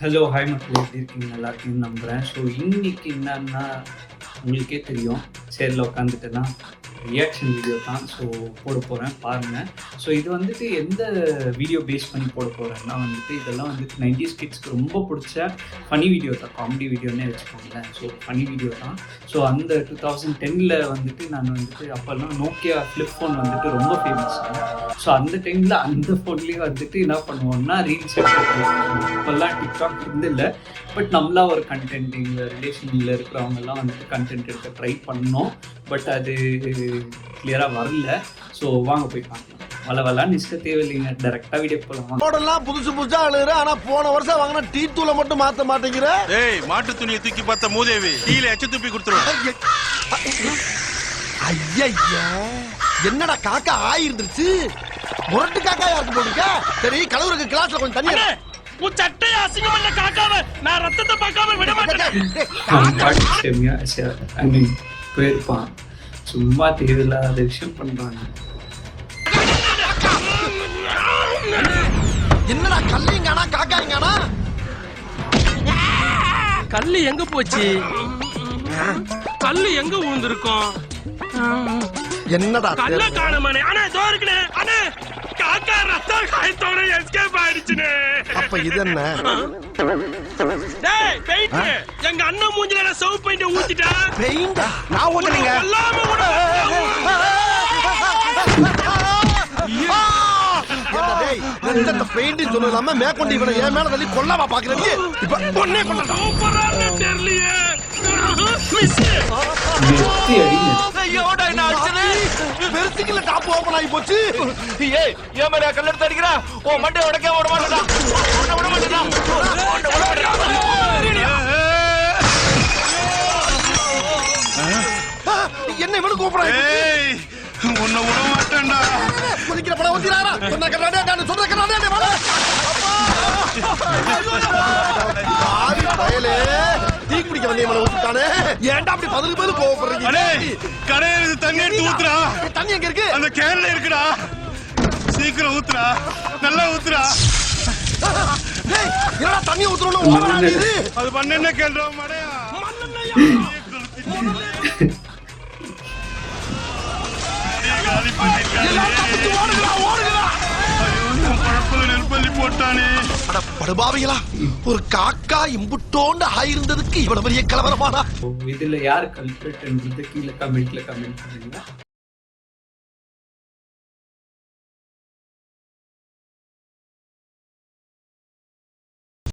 Hello hi மக்களே, எப்படி இருக்கீங்க? நல்லா இருக்கீங்கன்னு நம்புகிறேன். ஸோ இன்றைக்கி என்னன்னா உங்களுக்கே தெரியும், சேரில் உட்காந்துட்டுனா ரியாக்ஷன் வீடியோ தான். ஸோ போட போகிறேன் பாருங்கள். ஸோ இது வந்துட்டு எந்த வீடியோ பேஸ் பண்ணி போட போகிறேன்னா இதெல்லாம் வந்துட்டு 90s கிட்ஸ்க்கு ரொம்ப பிடிச்ச ஃபனி வீடியோ தான், காமெடி வீடியோன்னே வச்சுக்கோங்களேன். ஸோ ஃபனி வீடியோ தான். ஸோ அந்த 2010 நான் அப்போல்லாம் நோக்கியா ஃப்ளிப் ஃபோன் ரொம்ப ஃபேமஸ். ஸோ அந்த டைமில் அந்த ஃபோன்லேயே என்ன பண்ணுவோம்னா ரீல்ஸ் இப்போல்லாம் டிக்டாக் இல்லை, பட் நம்மளா ஒரு கண்டென்ட் எங்கள் ரிலேஷனில் இருக்கிறவங்கெல்லாம் கண்டென்ட் எடுக்க ட்ரை பண்ணோம். பட் அது கிளியராக வரல. ஸோ வாங்க போய் பார்க்கலாம். வளன்னு இஷ்ட தேவையில்லைங்க, டேரெக்டாக வீடியோ போகலாம். புதுசு புதுசா அழுகுற. ஆனா போன வருஷம் வாங்கினா டீ தூளை மட்டும் மாத்த மாட்டேங்கிற. ஏய், மாட்டு துணியை தூக்கி பார்த்த மூதேவி டீல எச்ச துப்பி கொடுத்துருவோம். ஐயா, என்னடா காக்கா ஆயிருந்துருச்சு. முரட்டு காக்கா யாருக்கு போட்டுக்க. சரி, கலவருக்கு கிளாஸ்ல கொஞ்சம் தண்ணி. உன் சட்டையை அசிங்கம் பண்ண காக்காம நான் ரத்தத்தை பார்க்காம விட மாட்டேன். போயிருப்பான், சும்மா தேவையில்லாத விஷயம் பண்றாங்க. என்னடா கல்லிங்கானா காக்காங்கானா? கல்லு எங்க போச்சு? கல்லு எங்க விழுந்திருக்கும்? என்னடா கல்ல காணமானே. அண்ணே தோ இருக்குனே. அண்ணே, காக்கா ரத்த காயத்தோட எஸ்கேப் ஆயிடுச்சுனே. அப்ப இது என்ன? டேய் பெயிண்ட், எங்க அண்ணன் மூஞ்சில நான் சவுப் பெயிண்ட் ஊத்திட்டா. பெயிண்ட் நான் ஊத்துறேங்க. எல்லாமே கூட இந்த பெயிண்ட் சொல்லாம மேற்கொண்டு இவனை என் மேல தள்ளி கொல்லவா பாக்குறது. இப்ப பொண்ணே கொல்ல சூப்பரான தெரியலையே. மிஸ் ஐயோடா, என்ன ஆச்சு? பெருசிக்கல டாப் ஓபன் ஆகி போச்சு. ஏய், ஏன் மேல கல்லெடுத்து அடிக்கிறா? ஓ மண்டை உடைக்க விட மாட்டடா. விட மாட்டடா. என்ன இவனு கூப்பிடுறான்? ஏய், உன்னை விட மாட்டேன்டா. குதிக்கிற படம் ஊத்திராரா? சொன்ன கண்ணாடே, நான் சொல்ற கண்ணாடே வாடா. ஆவி பயலே, டீ குடிக்க வந்தே மேல ஊத்திட்டானே. ஏன்டா அப்படி பதில் பதில் கோவப்படுறீங்க? அடே, கடையில தண்ணி எடுத்து ஊத்துறா. தண்ணி எங்க இருக்கு? அந்த கேன்ல இருக்குடா. சீக்கிரம் ஊத்துறா, நல்லா ஊத்துறா. ஏய், என்னடா தண்ணி ஊத்துறோம்னு ஓவரா நீது? அது பண்ணஎன்ன கேள்றா மடையா? போட்டானே. படுபாவிகளா, ஒரு காக்கா இம்புட்டோண்டு ஆயிருந்ததுக்கு இவ்வளவு பெரிய கலவரமானா? இதுல யார் கல்பிரேட்ன்றது கீழே கமெண்ட்ல கமெண்ட் பண்ணுங்க.